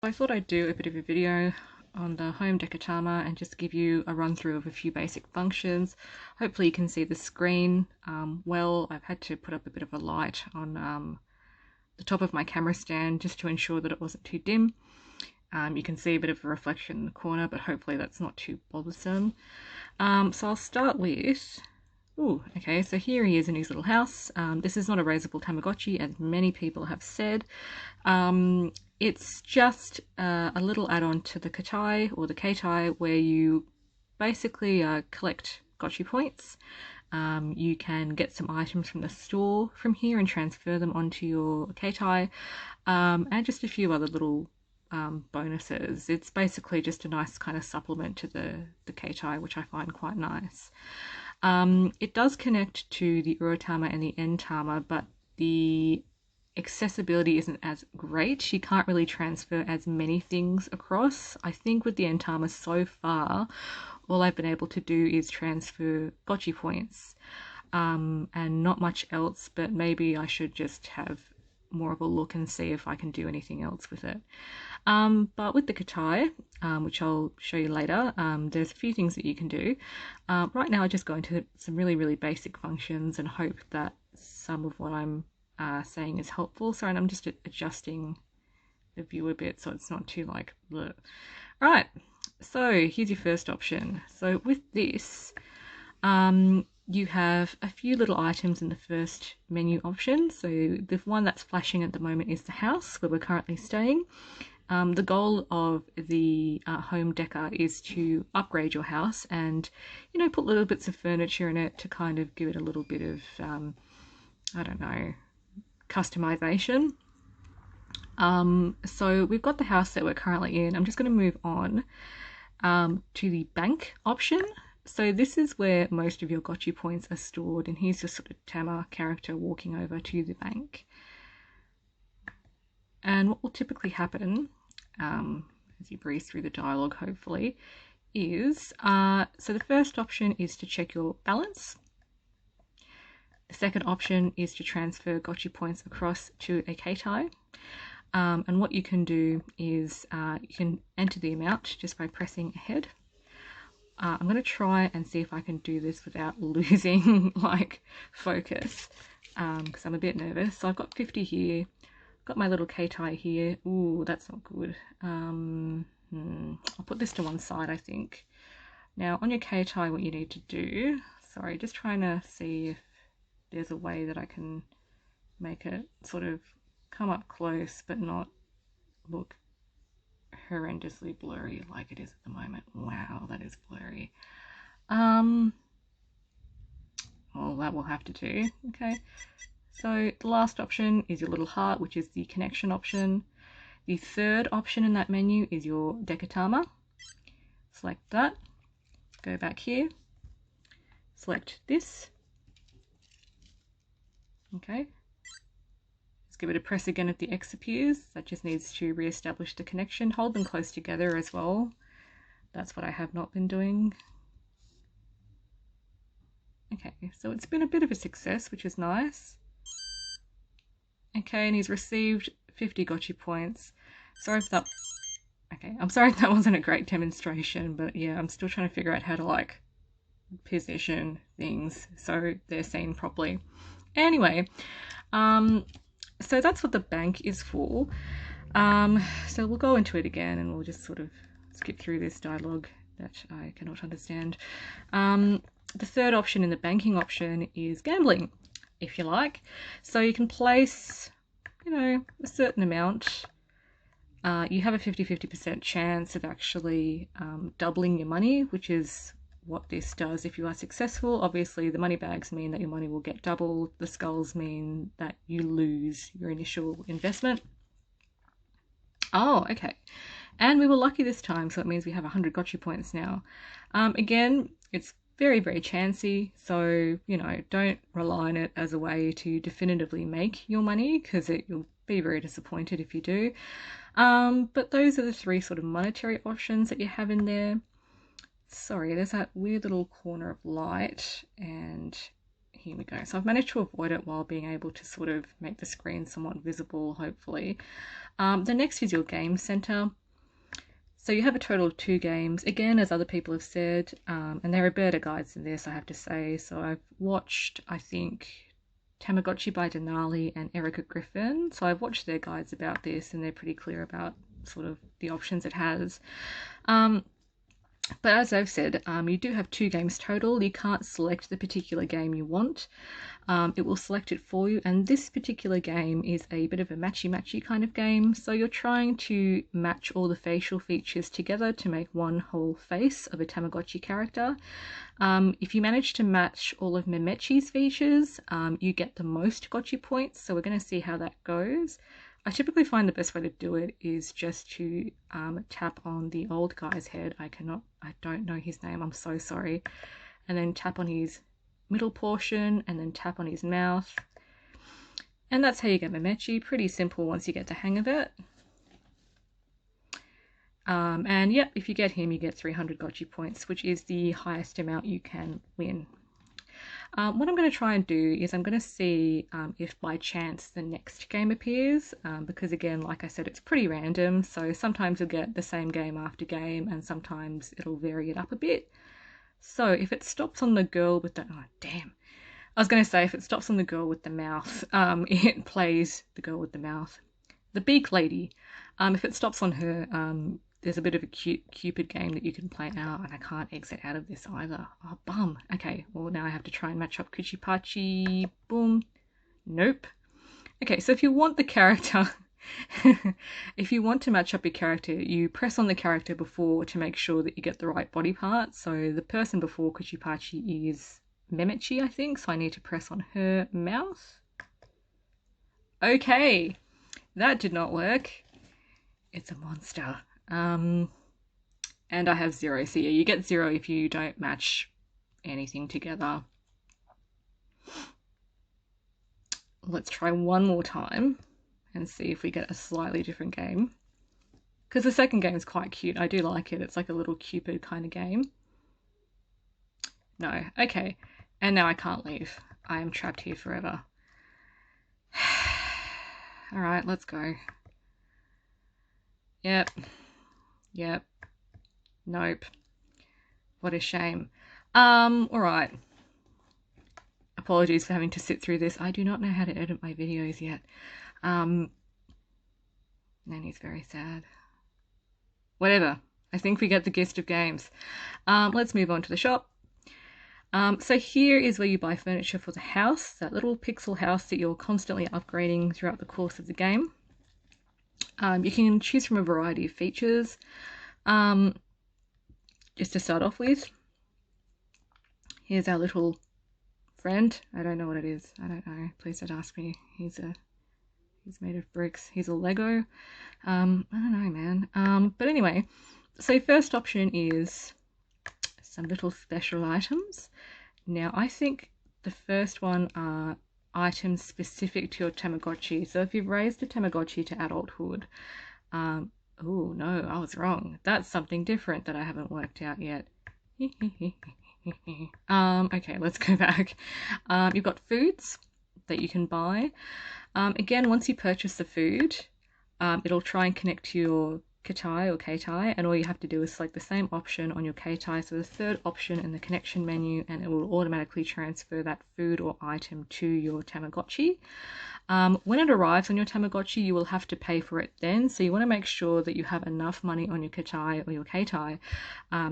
I thought I'd do a bit of a video on the home Deka Tama and just give you a run through of a few basic functions. Hopefully you can see the screen well. I've had to put up a bit of a light on the top of my camera stand just to ensure that it wasn't too dim. You can see a bit of a reflection in the corner, but hopefully that's not too bothersome. So I'll start with okay, so here he is in his little house. This is not a raisable Tamagotchi, as many people have said. It's just a little add-on to the Katai or the Keitai, where you basically collect Gotchi points. You can get some items from the store from here and transfer them onto your Keitai, and just a few other little bonuses. It's basically just a nice kind of supplement to the Keitai, which I find quite nice. It does connect to the Urotama and the N-Tama, but the accessibility isn't as great. You can't really transfer as many things across. I think with the N-Tama so far, all I've been able to do is transfer Gotchi points and not much else, but maybe I should just have more of a look and see if I can do anything else with it. But with the Katai, which I'll show you later, there's a few things that you can do. Right now I just go into some really basic functions and hope that some of what I'm saying is helpful. Sorry, and I'm just adjusting the view a bit so it's not too like bleh. Right, so here's your first option. So with this, you have a few little items in the first menu option. So the one that's flashing at the moment is the house where we're currently staying. The goal of the home Deka is to upgrade your house and, you know, put little bits of furniture in it to kind of give it a little bit of, I don't know, customization. So we've got the house that we're currently in. I'm just going to move on to the bank option. So this is where most of your Gotchi points are stored, and here's your sort of Tama character walking over to the bank. And what will typically happen, as you breeze through the dialogue hopefully, is so the first option is to check your balance. The second option is to transfer Gotchi points across to a Keitai. And what you can do is you can enter the amount just by pressing ahead. I'm going to try and see if I can do this without losing like focus because I'm a bit nervous. So I've got 50 here, got my little Keitai here. Ooh, that's not good. I'll put this to one side, I think. Now on your Keitai, what you need to do, sorry, just trying to see if there's a way that I can make it sort of come up close but not look horrendously blurry like it is at the moment. Wow, that is blurry. Well, that will have to do. Okay, so the last option is your little heart, which is the connection option. The third option in that menu is your Deka Tama. Select that, go back here, select this. Okay, give it a press again if the X appears. That just needs to re-establish the connection. Hold them close together as well. That's what I have not been doing. Okay, so it's been a bit of a success, which is nice. Okay, and he's received 50 Gotchi points. Sorry if that... Okay, I'm sorry if that wasn't a great demonstration, but yeah, I'm still trying to figure out how to like position things so they're seen properly. Anyway, so that's what the bank is for. So we'll go into it again and we'll just sort of skip through this dialogue that I cannot understand. The third option in the banking option is gambling, if you like. So you can place, you know, a certain amount. You have a 50-50% chance of actually doubling your money, which is what this does if you are successful. Obviously the money bags mean that your money will get doubled. The skulls mean that you lose your initial investment. Oh, okay. And we were lucky this time, so it means we have 100 Gotchi points now. Again, it's very chancy, so, you know, don't rely on it as a way to definitively make your money, because you'll be very disappointed if you do. But those are the three sort of monetary options that you have in there. Sorry, there's that weird little corner of light, and here we go. So I've managed to avoid it while being able to sort of make the screen somewhat visible, hopefully. The next is your game center. So you have a total of 2 games, again, as other people have said, and there are better guides than this, I have to say. So I've watched, I think, Tamagotchi by Denali and Erica Griffin. So I've watched their guides about this, and they're pretty clear about sort of the options it has. But as I've said, you do have 2 games total. You can't select the particular game you want. It will select it for you, and this particular game is a bit of a matchy-matchy kind of game. So you're trying to match all the facial features together to make one whole face of a Tamagotchi character. If you manage to match all of Memechi's features, you get the most gotchi points, so we're going to see how that goes. I typically find the best way to do it is just to tap on the old guy's head. I don't know his name, I'm so sorry. And then tap on his middle portion, and then tap on his mouth. And that's how you get Memechi. Pretty simple once you get the hang of it. And yep, if you get him, you get 300 gotchi points, which is the highest amount you can win. What I'm going to try and do is I'm going to see if by chance the next game appears, because again, like I said, it's pretty random, so sometimes you'll get the same game after game, and sometimes it'll vary it up a bit. So if it stops on the girl with the... oh, damn. I was going to say, if it stops on the girl with the mouth, it plays the girl with the mouth. The beak lady. If it stops on her, there's a bit of a Cupid game that you can play out, and I can't exit out of this either. Oh, bum. Okay, well, now I have to try and match up Kuchipachi. Boom. Nope. Okay, so if you want the character... if you want to match up your character, you press on the character before to make sure that you get the right body part. So the person before Kuchipachi is Memechi, I think, so I need to press on her mouth. Okay, that did not work. It's a monster. And I have 0, so yeah, you get 0 if you don't match anything together. Let's try one more time and see if we get a slightly different game. Because the second game is quite cute. I do like it. It's like a little Cupid kind of game. No. Okay. And now I can't leave. I am trapped here forever. Alright, let's go. Yep. Yep. Nope. What a shame. Alright. Apologies for having to sit through this. I do not know how to edit my videos yet. Nanny's very sad. Whatever. I think we get the gist of games. Let's move on to the shop. So here is where you buy furniture for the house, that little pixel house that you're constantly upgrading throughout the course of the game. You can choose from a variety of features. Just to start off with, here's our little friend. I don't know what it is. I don't know. Please don't ask me. He's made of bricks. He's a Lego. I don't know, man. But anyway, so first option is some little special items. Now, I think the first one are items specific to your Tamagotchi. So if you've raised a Tamagotchi to adulthood, oh no, I was wrong. That's something different that I haven't worked out yet. Okay, let's go back. You've got foods that you can buy. Again, once you purchase the food, it'll try and connect to your Katai or Keitai, and all you have to do is select the same option on your Keitai, so the third option in the connection menu, and it will automatically transfer that food or item to your Tamagotchi. When it arrives on your Tamagotchi, you will have to pay for it then, so you want to make sure that you have enough money on your Katai or your Keitai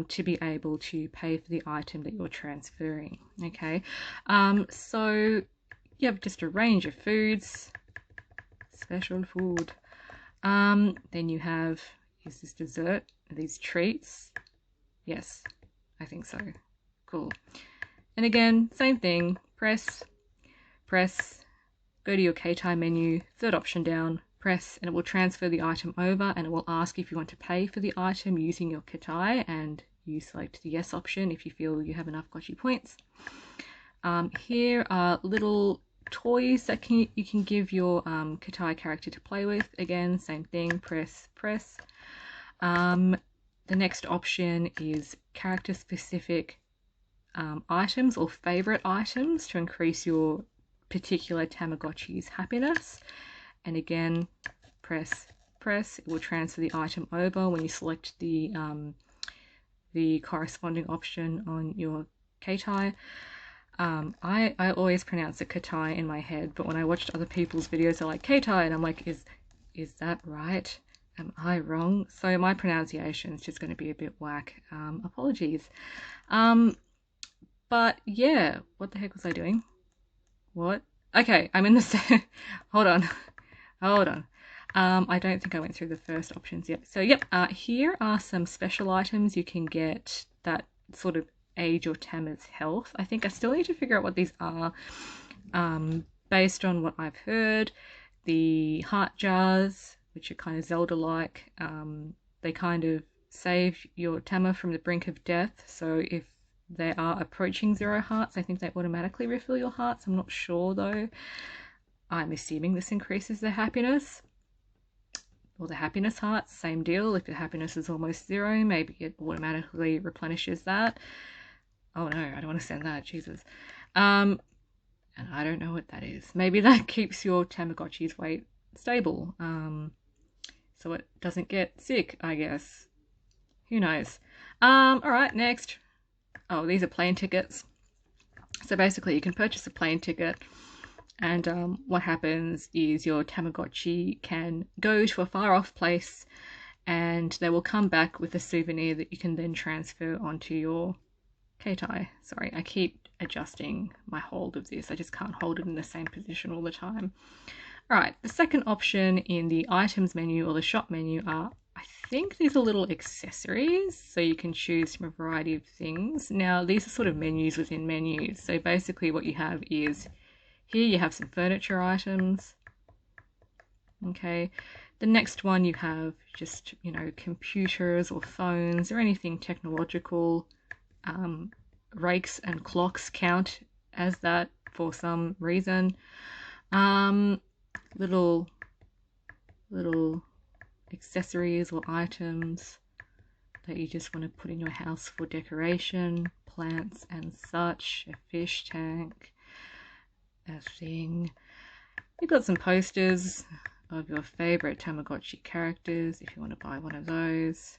to be able to pay for the item that you're transferring. Okay, so you have just a range of foods, special food. Then you have, is this dessert? Are these treats? Yes, I think so. Cool. And again, same thing. Press, go to your Keitai menu, third option down, press, and it will transfer the item over, and it will ask if you want to pay for the item using your Keitai, and you select the yes option if you feel you have enough gotchi points. Here are little toys that you can give your Katai character to play with. Again, same thing, press. The next option is character specific items or favorite items to increase your particular Tamagotchi's happiness. And again, press, it will transfer the item over when you select the corresponding option on your Keitai. I always pronounce it Katai in my head, but when I watched other people's videos, they're like Keitai, and I'm like, is that right? Am I wrong? So my pronunciation is just going to be a bit whack. Apologies. But yeah, what the heck was I doing? What? Okay, I'm in the hold on. I don't think I went through the first options yet. So yep, here are some special items you can get that sort of aid your Tama's health. I think I still need to figure out what these are. Based on what I've heard, the heart jars, which are kind of Zelda-like, they kind of save your Tama from the brink of death. So if they are approaching 0 hearts, I think they automatically refill your hearts. I'm not sure though. I'm assuming this increases their happiness. Or the happiness hearts, same deal. If your happiness is almost 0, maybe it automatically replenishes that. Oh no, I don't want to send that, Jesus. And I don't know what that is. Maybe that keeps your Tamagotchi's weight stable. So it doesn't get sick, I guess. Who knows? Alright, next. Oh, these are plane tickets. So basically you can purchase a plane ticket, and what happens is your Tamagotchi can go to a far off place and they will come back with a souvenir that you can then transfer onto your Keitai. Sorry, I keep adjusting my hold of this. I just can't hold it in the same position all the time. Alright, the second option in the items menu or the shop menu are, I think these are little accessories, so you can choose from a variety of things. Now, these are sort of menus within menus. So basically what you have is, here you have some furniture items. Okay, the next one you have just, you know, computers or phones or anything technological. Rakes and clocks count as that for some reason. Little accessories or items that you just want to put in your house for decoration, plants and such, a fish tank, a thing. You've got some posters of your favorite Tamagotchi characters if you want to buy one of those.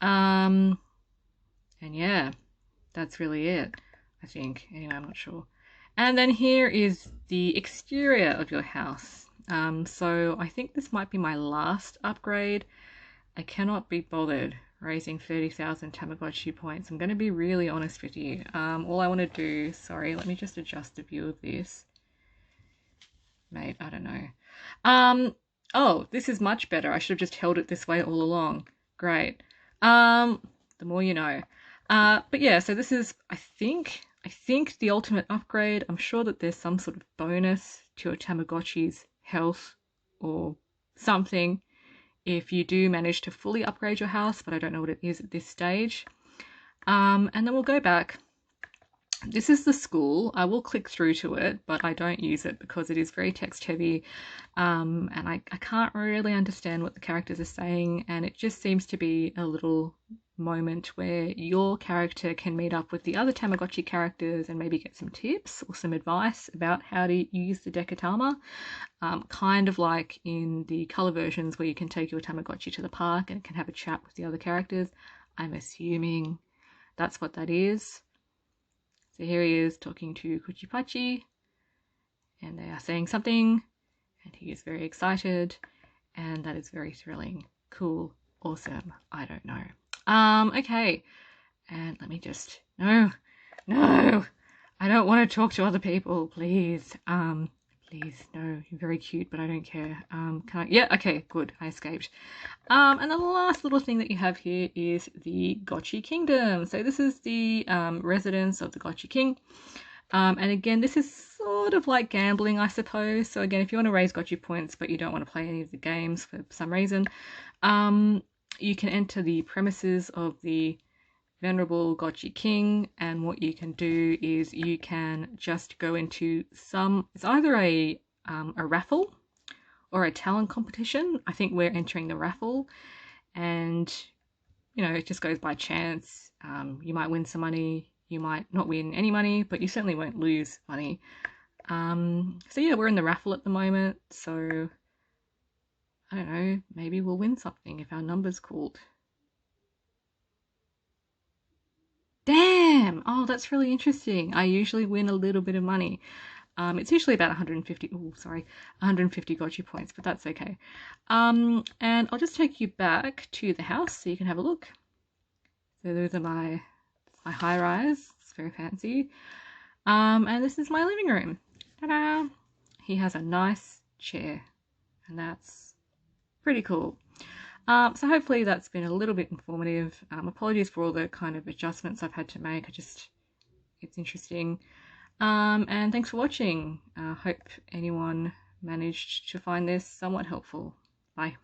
And yeah, that's really it, I think. Anyway, I'm not sure. And then here is the exterior of your house. So I think this might be my last upgrade. I cannot be bothered raising 30,000 Tamagotchi points. I'm going to be really honest with you. All I want to do, sorry, let me just adjust the view of this. Mate, I don't know. Oh, this is much better. I should have just held it this way all along. Great. The more you know. But yeah, so this is, I think the ultimate upgrade. I'm sure that there's some sort of bonus to your Tamagotchi's health or something if you do manage to fully upgrade your house, but I don't know what it is at this stage. And then we'll go back. This is the school. I will click through to it, but I don't use it because it is very text heavy, and I can't really understand what the characters are saying, and it just seems to be a little moment where your character can meet up with the other Tamagotchi characters and maybe get some tips or some advice about how to use the Deka Tama, kind of like in the colour versions where you can take your Tamagotchi to the park and it can have a chat with the other characters. I'm assuming that's what that is. So here he is talking to Kuchipachi, and they are saying something, and he is very excited, and that is very thrilling, cool, awesome, I don't know. Okay, and let me just, no, I don't want to talk to other people, please, please, no, you're very cute, but I don't care. Can I, yeah, okay, good, I escaped. And the last little thing that you have here is the Gotchi Kingdom. So this is the residence of the Gotchi King. And again, this is sort of like gambling, I suppose. So again, if you want to raise Gotchi points, but you don't want to play any of the games for some reason, you can enter the premises of the Venerable Gotchi King, and what you can do is you can just go into it's either a raffle or a talent competition. I think we're entering the raffle, and you know, it just goes by chance. You might win some money, you might not win any money, but you certainly won't lose money. So yeah, we're in the raffle at the moment, so I don't know, maybe we'll win something if our number's called. Damn! Oh, that's really interesting. I usually win a little bit of money. It's usually about 150, 150 gotcha points, but that's okay. And I'll just take you back to the house so you can have a look. So those are my high rise. It's very fancy. And this is my living room. Ta-da! He has a nice chair, and that's pretty cool. So hopefully that's been a little bit informative. Apologies for all the kind of adjustments I've had to make. It's interesting. And thanks for watching. Hope anyone managed to find this somewhat helpful. Bye.